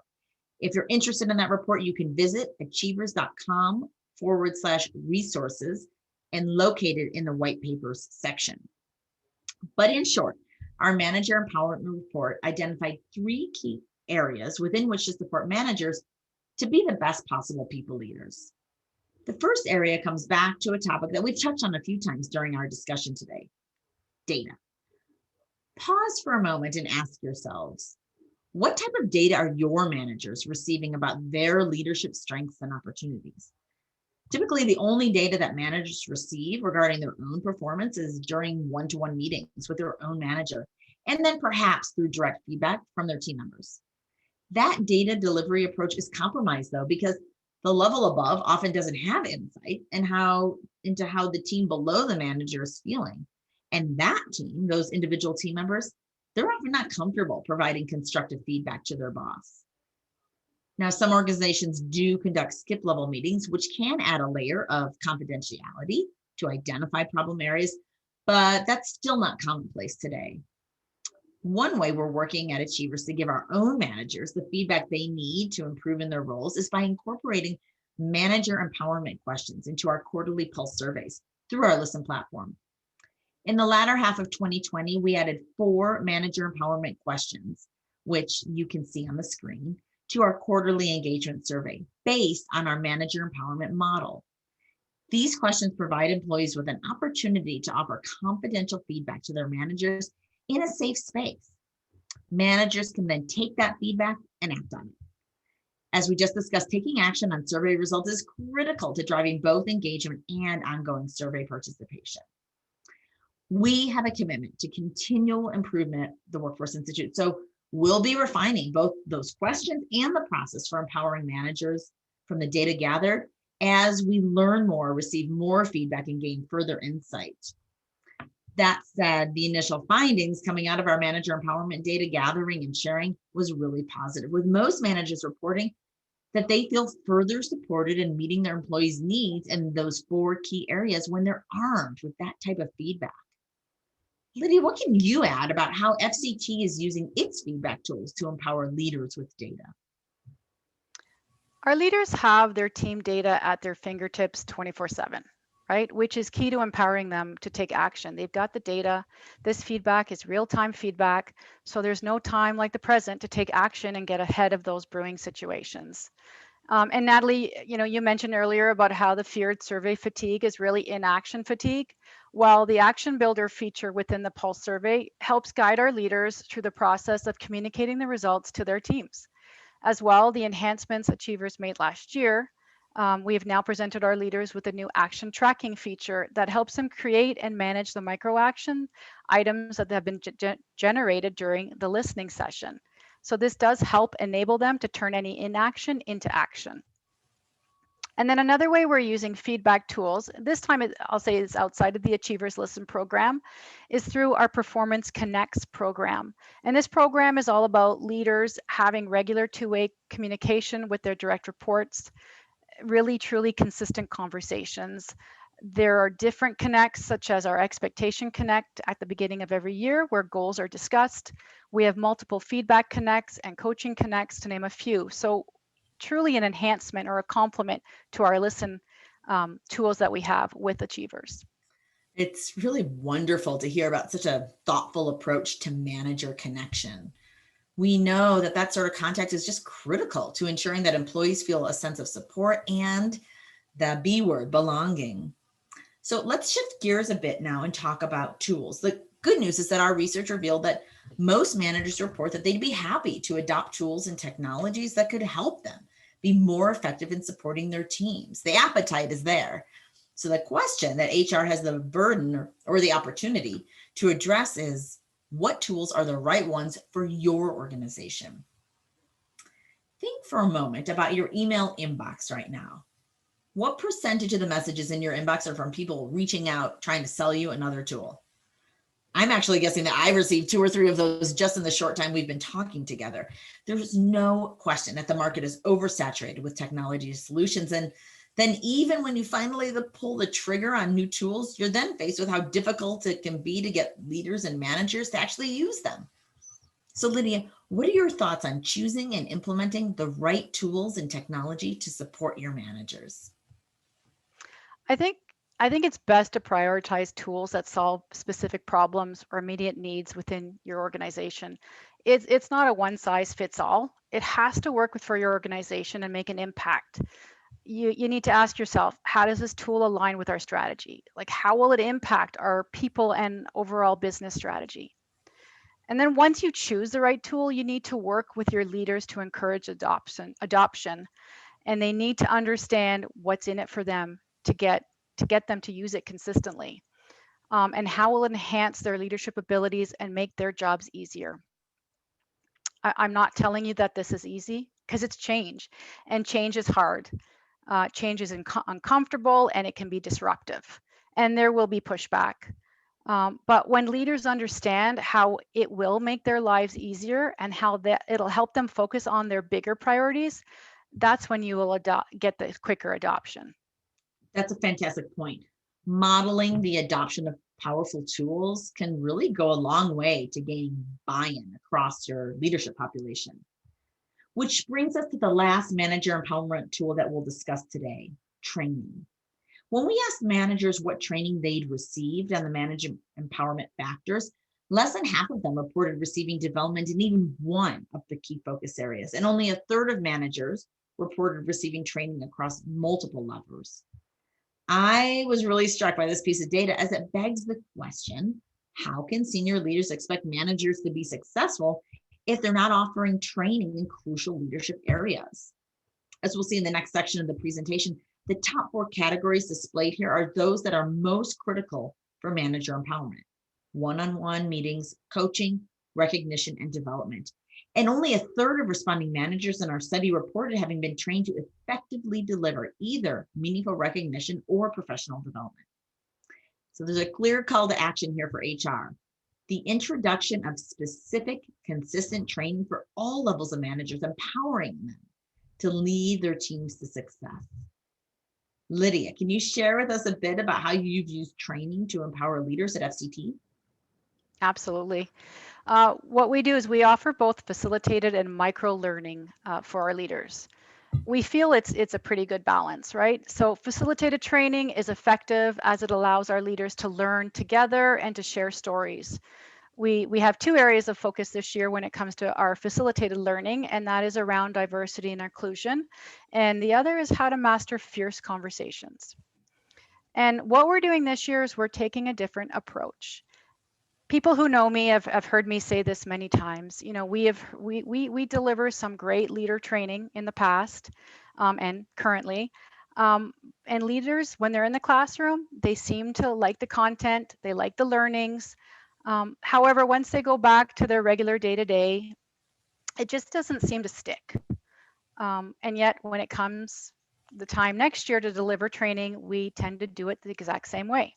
If you're interested in that report, you can visit achievers.com/resources and locate it in the white papers section. But in short, our Manager Empowerment Report identified 3 key areas within which to support managers to be the best possible people leaders. The first area comes back to a topic that we've touched on a few times during our discussion today: data. Pause for a moment and ask yourselves, what type of data are your managers receiving about their leadership strengths and opportunities? Typically, the only data that managers receive regarding their own performance is during one-to-one meetings with their own manager. and then perhaps through direct feedback from their team members. That data delivery approach is compromised though, because the level above often doesn't have insight into how the team below the manager is feeling. And that team, those individual team members, they're often not comfortable providing constructive feedback to their boss. Now, some organizations do conduct skip level meetings, which can add a layer of confidentiality to identify problem areas, but that's still not commonplace today. One way we're working at Achievers to give our own managers the feedback they need to improve in their roles is by incorporating manager empowerment questions into our quarterly pulse surveys through our Listen platform. In the latter half of 2020, we added 4 manager empowerment questions, which you can see on the screen, to our quarterly engagement survey based on our manager empowerment model. These questions provide employees with an opportunity to offer confidential feedback to their managers in a safe space. Managers can then take that feedback and act on it. As we just discussed, taking action on survey results is critical to driving both engagement and ongoing survey participation. We have a commitment to continual improvement at the Workforce Institute, so we'll be refining both those questions and the process for empowering managers from the data gathered as we learn more, receive more feedback, and gain further insight. That said, the initial findings coming out of our manager empowerment data gathering and sharing was really positive, with most managers reporting that they feel further supported in meeting their employees' needs in those 4 key areas when they're armed with that type of feedback. Lydia, what can you add about how FCT is using its feedback tools to empower leaders with data? Our leaders have their team data at their fingertips 24/7, right? Which is key to empowering them to take action. They've got the data. This feedback is real-time feedback. So there's no time like the present to take action and get ahead of those brewing situations. And Natalie, you mentioned earlier about how the feared survey fatigue is really inaction fatigue. While the action builder feature within the Pulse survey helps guide our leaders through the process of communicating the results to their teams. As well, the enhancements Achievers made last year, we have now presented our leaders with a new action tracking feature that helps them create and manage the micro action items that have been generated during the listening session. So this does help enable them to turn any inaction into action. And then another way we're using feedback tools, this time I'll say it's outside of the Achievers Listen program, is through our Performance Connects program. And this program is all about leaders having regular two-way communication with their direct reports, really truly consistent conversations. There are different connects, such as our Expectation Connect at the beginning of every year, where goals are discussed. We have multiple feedback connects and coaching connects, to name a few. So truly an enhancement or a complement to our Listen tools that we have with Achievers. It's really wonderful to hear about such a thoughtful approach to manager connection. We know that that sort of contact is just critical to ensuring that employees feel a sense of support and the B word, belonging. So let's shift gears a bit now and talk about tools. The good news is that our research revealed that most managers report that they'd be happy to adopt tools and technologies that could help them be more effective in supporting their teams. The appetite is there. So the question that HR has the burden or the opportunity to address is, what tools are the right ones for your organization? Think for a moment about your email inbox right now. What percentage of the messages in your inbox are from people reaching out, trying to sell you another tool? I'm actually guessing that I've received 2 or 3 of those just in the short time we've been talking together. There's no question that the market is oversaturated with technology solutions. And then even when you finally pull the trigger on new tools, you're then faced with how difficult it can be to get leaders and managers to actually use them. So Lydia, what are your thoughts on choosing and implementing the right tools and technology to support your managers? I think it's best to prioritize tools that solve specific problems or immediate needs within your organization. It's not a one size fits all. It has to work for your organization and make an impact. You need to ask yourself, how does this tool align with our strategy? Like, how will it impact our people and overall business strategy? And then once you choose the right tool, you need to work with your leaders to encourage adoption, and they need to understand what's in it for them to get them to use it consistently. and how it will enhance their leadership abilities and make their jobs easier. I'm not telling you that this is easy, because it's change, and change is hard. Change is uncomfortable, and it can be disruptive, and there will be pushback. But when leaders understand how it will make their lives easier and how that it'll help them focus on their bigger priorities, that's when you will get the quicker adoption. That's a fantastic point. Modeling the adoption of powerful tools can really go a long way to gain buy-in across your leadership population. Which brings us to the last manager empowerment tool that we'll discuss today, training. When we asked managers what training they'd received on the manager empowerment factors, less than half of them reported receiving development in even one of the key focus areas, and only a third of managers reported receiving training across multiple levels. I was really struck by this piece of data, as it begs the question, how can senior leaders expect managers to be successful if they're not offering training in crucial leadership areas? As we'll see in the next section of the presentation, the top 4 categories displayed here are those that are most critical for manager empowerment: one-on-one meetings, coaching, recognition, and development. And only a third of responding managers in our study reported having been trained to effectively deliver either meaningful recognition or professional development. So there's a clear call to action here for HR. The introduction of specific, consistent training for all levels of managers, empowering them to lead their teams to success. Lydia, can you share with us a bit about how you've used training to empower leaders at FCT? Absolutely. What we do is we offer both facilitated and micro learning for our leaders. We feel it's a pretty good balance, right? So facilitated training is effective as it allows our leaders to learn together and to share stories. We have 2 areas of focus this year when it comes to our facilitated learning, and that is around diversity and inclusion. And the other is how to master fierce conversations. And what we're doing this year is we're taking a different approach. People who know me have heard me say this many times. You know, we deliver some great leader training in the past and currently. And leaders, when they're in the classroom, they seem to like the content, they like the learnings. However, once they go back to their regular day-to-day, it just doesn't seem to stick. And yet, when it comes the time next year to deliver training, we tend to do it the exact same way.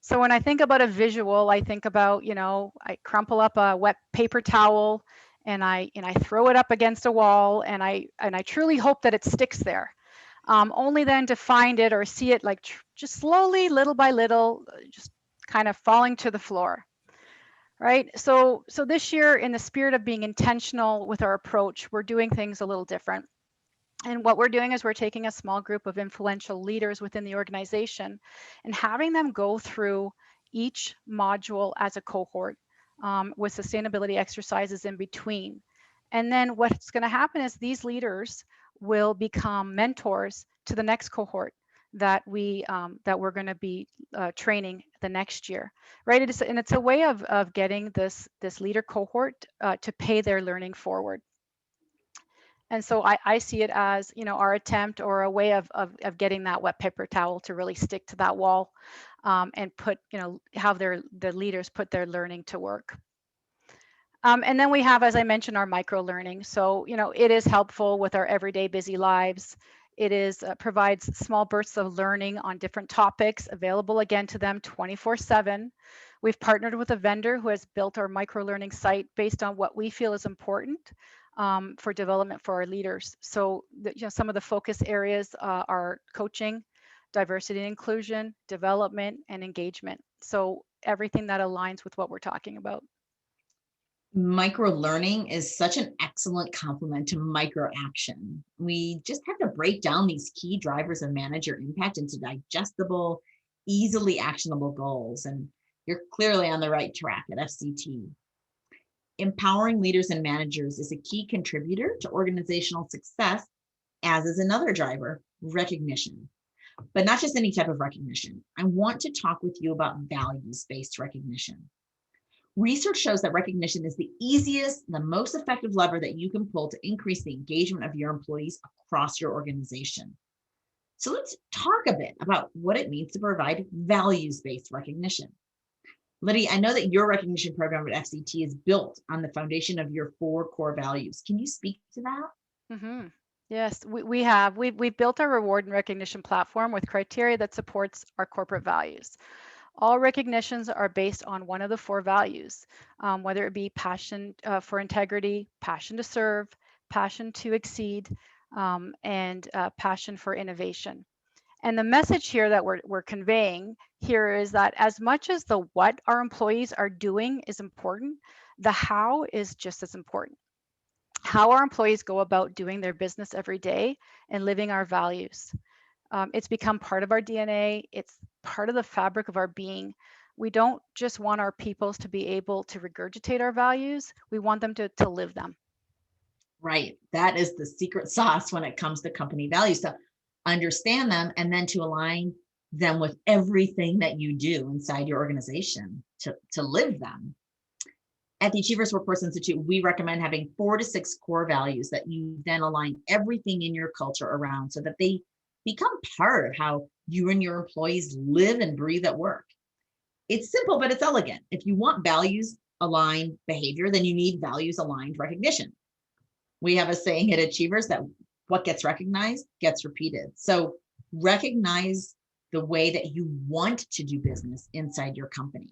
So when I think about a visual, I think about, you know, I crumple up a wet paper towel and I throw it up against a wall, and I truly hope that it sticks there. Only then to find it or see it like just slowly, little by little, just kind of falling to the floor. Right. So this year, in the spirit of being intentional with our approach, we're doing things a little different. And what we're doing is we're taking a small group of influential leaders within the organization and having them go through each module as a cohort with sustainability exercises in between. And then what's going to happen is these leaders will become mentors to the next cohort that we're going to be training the next year, right? It's a way of getting this leader cohort to pay their learning forward. And so I see it as, you know, our attempt or a way of getting that wet paper towel to really stick to that wall and put, you know, have the leaders put their learning to work. And then we have, as I mentioned, our micro learning. So, you know, it is helpful with our everyday busy lives. It is provides small bursts of learning on different topics available again to them 24/7. We've partnered with a vendor who has built our micro learning site based on what we feel is important for development for our leaders. So, you know, some of the focus areas are coaching, diversity and inclusion, development, and engagement. So everything that aligns with what we're talking about. Micro learning is such an excellent complement to micro action. We just have to break down these key drivers of manager impact into digestible, easily actionable goals. And you're clearly on the right track at FCT. Empowering leaders and managers is a key contributor to organizational success, as is another driver, recognition. But not just any type of recognition. I want to talk with you about values-based recognition. Research shows that recognition is the easiest, the most effective lever that you can pull to increase the engagement of your employees across your organization. So let's talk a bit about what it means to provide values-based recognition. Lydia, I know that your recognition program at FCT is built on the foundation of your 4 core values. Can you speak to that? Hmm. Yes, we have. We've built our reward and recognition platform with criteria that supports our corporate values. All recognitions are based on one of the 4 values, whether it be passion for integrity, passion to serve, passion to exceed, and passion for innovation. And the message here that we're conveying here is that as much as the what our employees are doing is important, the how is just as important. How our employees go about doing their business every day and living our values. It's become part of our DNA. It's part of the fabric of our being. We don't just want our peoples to be able to regurgitate our values. We want them to live them. Right. That is the secret sauce when it comes to company values, to understand them and then to align them with everything that you do inside your organization to live them. At the Achievers Workforce Institute, we recommend having 4 to 6 core values that you then align everything in your culture around so that they become part of how you and your employees live and breathe at work. It's simple, but it's elegant. If you want values aligned behavior, then you need values aligned recognition. We have a saying at Achievers that what gets recognized gets repeated. So recognize the way that you want to do business inside your company.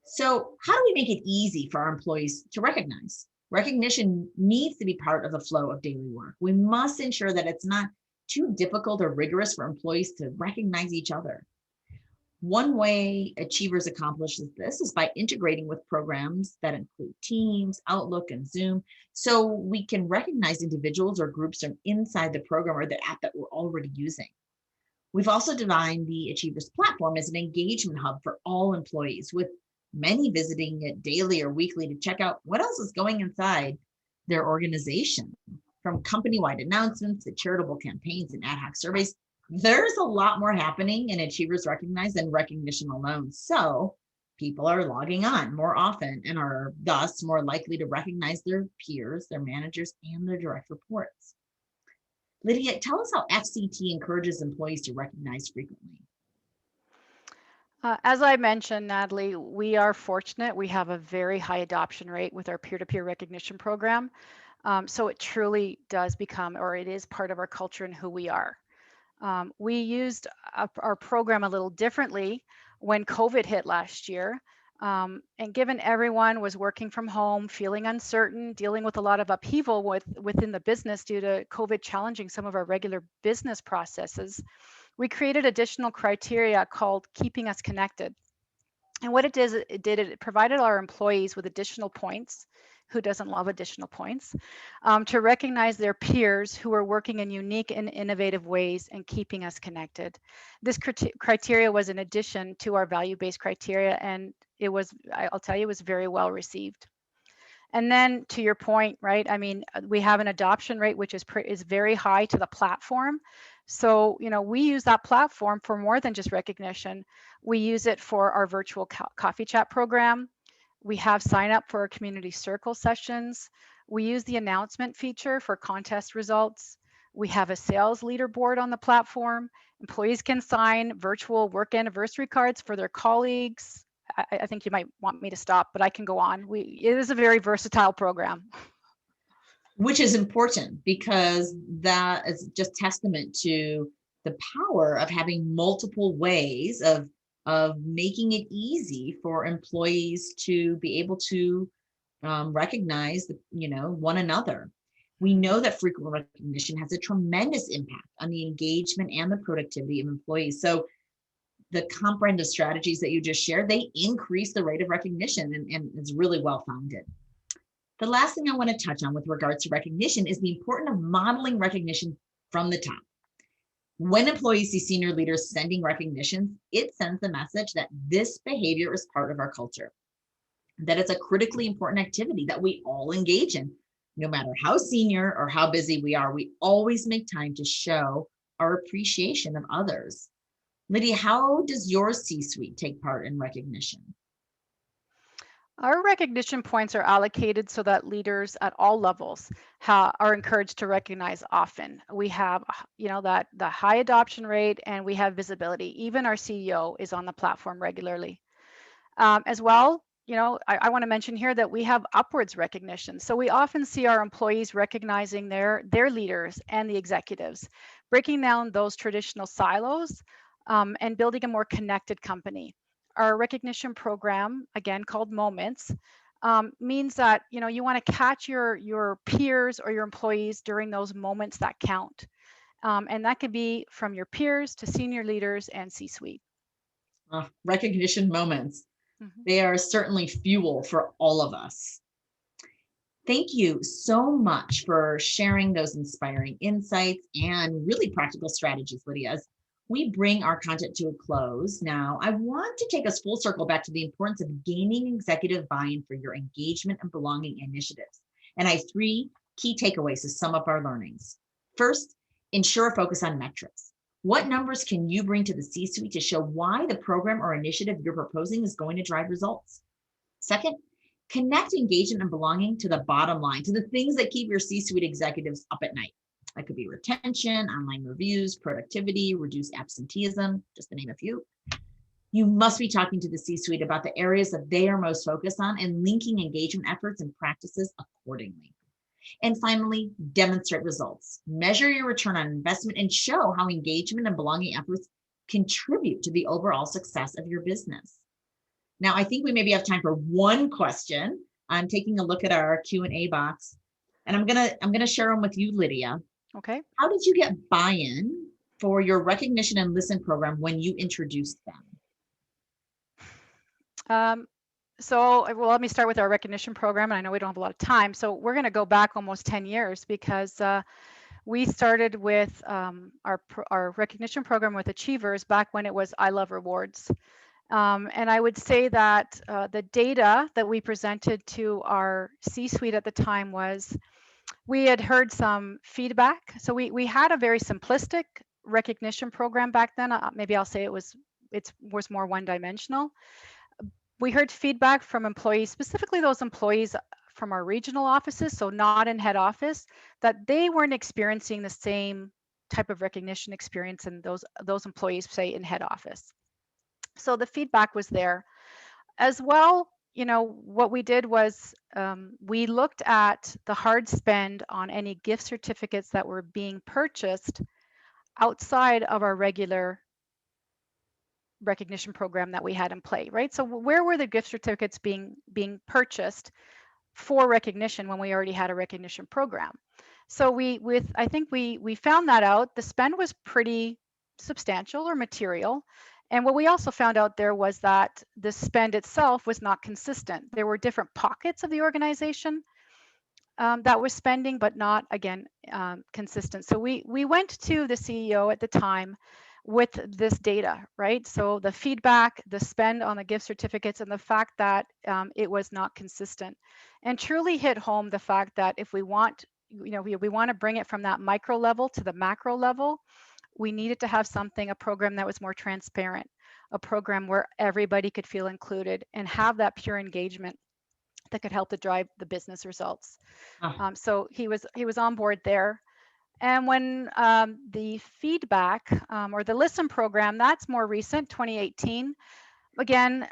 So how do we make it easy for our employees to recognize? Recognition needs to be part of the flow of daily work. We must ensure that it's not too difficult or rigorous for employees to recognize each other. One way Achievers accomplishes this is by integrating with programs that include Teams, Outlook, and Zoom, so we can recognize individuals or groups from inside the program or the app that we're already using. We've also designed the Achievers platform as an engagement hub for all employees, with many visiting it daily or weekly to check out what else is going inside their organization. From company-wide announcements to charitable campaigns and ad hoc surveys, there's a lot more happening in Achievers Recognize than recognition alone. So people are logging on more often and are thus more likely to recognize their peers, their managers, and their direct reports. Lydia, tell us how FCT encourages employees to recognize frequently. As I mentioned, Natalie, we are fortunate. We have a very high adoption rate with our peer-to-peer recognition program. So it truly does become, or it is part of our culture and who we are. We used our program a little differently when COVID hit last year. And given everyone was working from home, feeling uncertain, dealing with a lot of upheaval within the business due to COVID challenging some of our regular business processes, we created additional criteria called Keeping Us Connected. And what it provided our employees with additional points. Who doesn't love additional points? To recognize their peers who are working in unique and innovative ways and keeping us connected. This criteria was in addition to our value-based criteria, and I'll tell you, it was very well received. And then to your point, right? I mean, we have an adoption rate which is very high to the platform. So, we use that platform for more than just recognition. We use it for our virtual coffee chat program. We have sign up for our community circle sessions. We use the announcement feature for contest results. We have a sales leaderboard on the platform. Employees can sign virtual work anniversary cards for their colleagues. I think you might want me to stop, but I can go on. It is a very versatile program. Which is important because that is just testament to the power of having multiple ways of making it easy for employees to be able to recognize one another. We know that frequent recognition has a tremendous impact on the engagement and the productivity of employees. So the comprehensive strategies that you just shared, they increase the rate of recognition, and it's really well founded. The last thing I want to touch on with regards to recognition is the importance of modeling recognition from the top. When employees see senior leaders sending recognitions, it sends the message that this behavior is part of our culture, that it's a critically important activity that we all engage in. No matter how senior or how busy we are, we always make time to show our appreciation of others. Lydia, how does your C-suite take part in recognition? Our recognition points are allocated so that leaders at all levels are encouraged to recognize often. We have, that the high adoption rate, and we have visibility. Even our CEO is on the platform regularly. As well, I want to mention here that we have upwards recognition. So we often see our employees recognizing their leaders and the executives, breaking down those traditional silos and building a more connected company. Our recognition program, again called Moments, means that you want to catch your peers or your employees during those moments that count. And that could be from your peers to senior leaders and C-suite. Recognition moments. They are certainly fuel for all of us. Thank you so much for sharing those inspiring insights and really practical strategies, Lydia. As we bring our content to a close now, I want to take us full circle back to the importance of gaining executive buy-in for your engagement and belonging initiatives. And I have 3 key takeaways to sum up our learnings. First, ensure a focus on metrics. What numbers can you bring to the C-suite to show why the program or initiative you're proposing is going to drive results? Second, connect engagement and belonging to the bottom line, to the things that keep your C-suite executives up at night. That could be retention, online reviews, productivity, reduced absenteeism, just to name a few. You must be talking to the C-suite about the areas that they are most focused on and linking engagement efforts and practices accordingly. And finally, demonstrate results. Measure your return on investment and show how engagement and belonging efforts contribute to the overall success of your business. Now, I think we maybe have time for one question. I'm taking a look at our Q&A box, and I'm gonna share them with you, Lydia. Okay. How did you get buy-in for your recognition and listen program when you introduced them? So, well, let me start with our recognition program. And I know we don't have a lot of time. So we're going to go back almost 10 years because we started with our recognition program with Achievers back when it was I Love Rewards. And I would say that the data that we presented to our C-suite at the time was we had heard some feedback. So we had a very simplistic recognition program back then. Maybe I'll say it was more one-dimensional. We heard feedback from employees, specifically those employees from our regional offices, so not in head office, that they weren't experiencing the same type of recognition experience in those employees, say, in head office. So the feedback was there. As well, what we did was we looked at the hard spend on any gift certificates that were being purchased outside of our regular recognition program that we had in play, right? So where were the gift certificates being purchased for recognition when we already had a recognition program? So I think we found that out. The spend was pretty substantial or material. And what we also found out there was that the spend itself was not consistent. There were different pockets of the organization that was spending, but not, again, consistent. So we went to the CEO at the time with this data, right? So the feedback, the spend on the gift certificates, and the fact that it was not consistent, and truly hit home the fact that if we want, we want to bring it from that micro level to the macro level, we needed to have a program that was more transparent, a program where everybody could feel included and have that pure engagement that could help to drive the business results. So he was on board there. And when the feedback or the listen program, that's more recent, 2018. Again,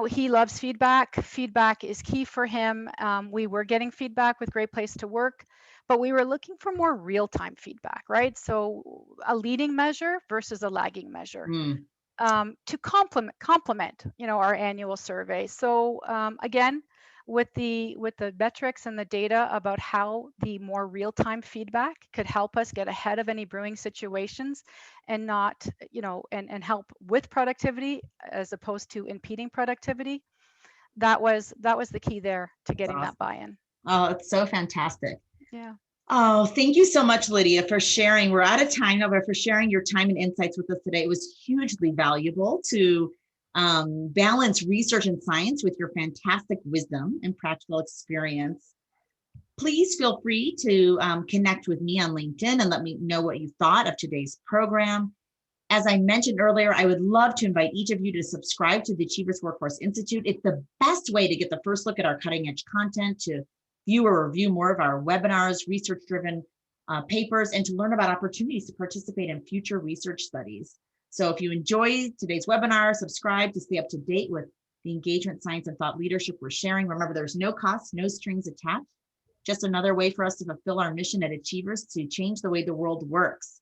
he loves feedback. Feedback is key for him. We were getting feedback with Great Place to Work, but we were looking for more real-time feedback, right? So a leading measure versus a lagging measure to complement, our annual survey. So again, with the metrics and the data about how the more real-time feedback could help us get ahead of any brewing situations and not, and help with productivity as opposed to impeding productivity. That was the key there to getting that buy-in. Oh, it's so fantastic. Yeah. Oh, thank you so much, Lydia, for sharing. We're out of time now, but for sharing your time and insights with us today. It was hugely valuable to balance research and science with your fantastic wisdom and practical experience. Please feel free to connect with me on LinkedIn and let me know what you thought of today's program. As I mentioned earlier, I would love to invite each of you to subscribe to the Achievers Workforce Institute. It's the best way to get the first look at our cutting edge content, to view or review more of our webinars, research-driven papers, and to learn about opportunities to participate in future research studies. So if you enjoy today's webinar, subscribe to stay up to date with the engagement, science, and thought leadership we're sharing. Remember, there's no cost, no strings attached, just another way for us to fulfill our mission at Achievers to change the way the world works.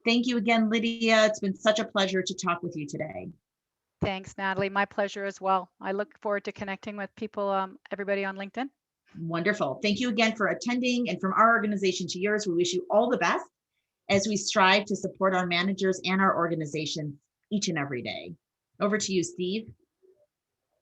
Thank you again, Lydia. It's been such a pleasure to talk with you today. Thanks, Natalie. My pleasure as well. I look forward to connecting with people, everybody on LinkedIn. Wonderful. Thank you again for attending, and from our organization to yours, we wish you all the best as we strive to support our managers and our organizations each and every day. Over to you, Steve.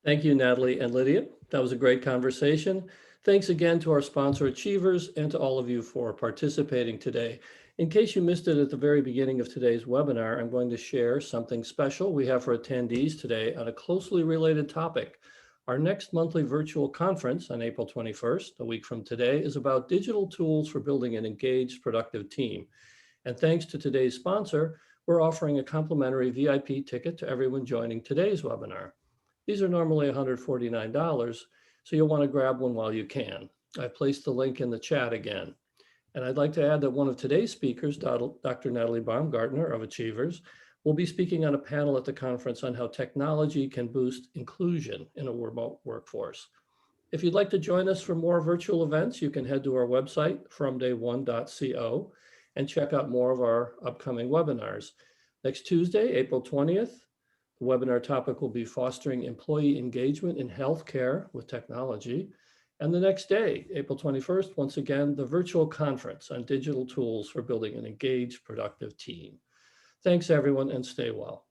Thank you, Natalie and Lydia. That was a great conversation. Thanks again to our sponsor Achievers and to all of you for participating today. In case you missed it at the very beginning of today's webinar, I'm going to share something special we have for attendees today on a closely related topic. Our next monthly virtual conference on April 21st, a week from today, is about digital tools for building an engaged, productive team. And thanks to today's sponsor, we're offering a complimentary VIP ticket to everyone joining today's webinar. These are normally $149, so you'll want to grab one while you can. I've placed the link in the chat again. And I'd like to add that one of today's speakers, Dr. Natalie Baumgartner of Achievers, will be speaking on a panel at the conference on how technology can boost inclusion in a remote workforce. If you'd like to join us for more virtual events, you can head to our website, fromday1.co, and check out more of our upcoming webinars. Next Tuesday, April 20th, the webinar topic will be fostering employee engagement in healthcare with technology. And the next day, April 21st, once again, the virtual conference on digital tools for building an engaged, productive team. Thanks, everyone, and stay well.